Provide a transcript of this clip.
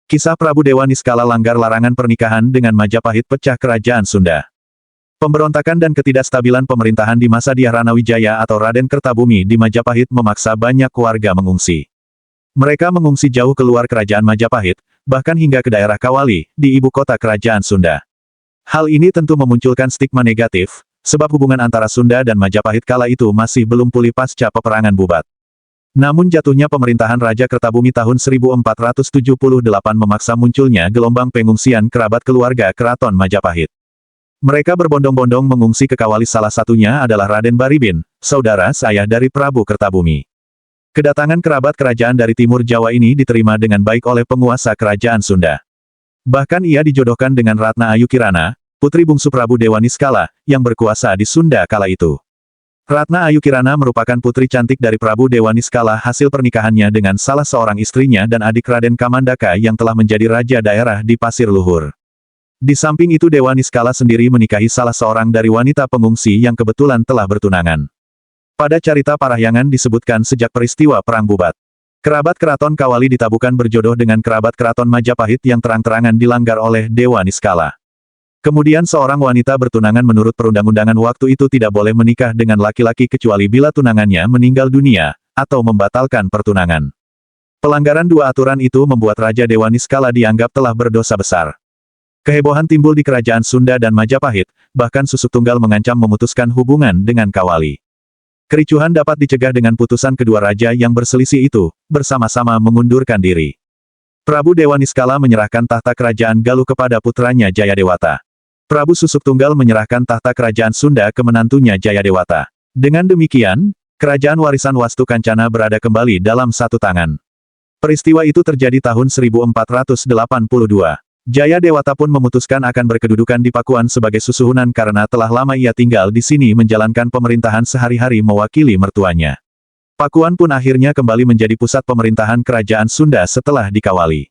Kisah Prabu Dewa Niskala langgar larangan pernikahan dengan Majapahit pecah kerajaan Sunda. Pemberontakan dan ketidakstabilan pemerintahan di masa Dyah Ranawijaya atau Raden Kertabumi di Majapahit memaksa banyak warga mengungsi. Mereka mengungsi jauh keluar kerajaan Majapahit, bahkan hingga ke daerah Kawali, di ibu kota kerajaan Sunda. Hal ini tentu memunculkan stigma negatif, sebab hubungan antara Sunda dan Majapahit kala itu masih belum pulih pasca peperangan Bubat. Namun jatuhnya pemerintahan Raja Kertabumi tahun 1478 memaksa munculnya gelombang pengungsian kerabat keluarga Keraton Majapahit. Mereka berbondong-bondong mengungsi ke Kawali, salah satunya adalah Raden Baribin, saudara sayah dari Prabu Kertabumi. Kedatangan kerabat kerajaan dari timur Jawa ini diterima dengan baik oleh penguasa kerajaan Sunda. Bahkan ia dijodohkan dengan Ratna Ayu Kirana, putri bungsu Prabu Dewa Niskala, yang berkuasa di Sunda kala itu. Ratna Ayu Kirana merupakan putri cantik dari Prabu Dewa Niskala hasil pernikahannya dengan salah seorang istrinya dan adik Raden Kamandaka yang telah menjadi raja daerah di Pasir Luhur. Di samping itu Dewa Niskala sendiri menikahi salah seorang dari wanita pengungsi yang kebetulan telah bertunangan. Pada carita Parahyangan disebutkan sejak peristiwa Perang Bubat, kerabat keraton Kawali ditabukan berjodoh dengan kerabat keraton Majapahit yang terang-terangan dilanggar oleh Dewa Niskala. Kemudian seorang wanita bertunangan menurut perundang-undangan waktu itu tidak boleh menikah dengan laki-laki kecuali bila tunangannya meninggal dunia, atau membatalkan pertunangan. Pelanggaran dua aturan itu membuat Raja Dewa Niskala dianggap telah berdosa besar. Kehebohan timbul di kerajaan Sunda dan Majapahit, bahkan Susuk Tunggal mengancam memutuskan hubungan dengan Kawali. Kericuhan dapat dicegah dengan putusan kedua raja yang berselisih itu, bersama-sama mengundurkan diri. Prabu Dewa Niskala menyerahkan tahta kerajaan Galuh kepada putranya Jayadewata. Prabu Susuk Tunggal menyerahkan tahta kerajaan Sunda ke menantunya Jayadewata. Dengan demikian, kerajaan warisan Wastu Kancana berada kembali dalam satu tangan. Peristiwa itu terjadi tahun 1482. Jayadewata pun memutuskan akan berkedudukan di Pakuan sebagai susuhunan karena telah lama ia tinggal di sini menjalankan pemerintahan sehari-hari mewakili mertuanya. Pakuan pun akhirnya kembali menjadi pusat pemerintahan kerajaan Sunda setelah di Kawali.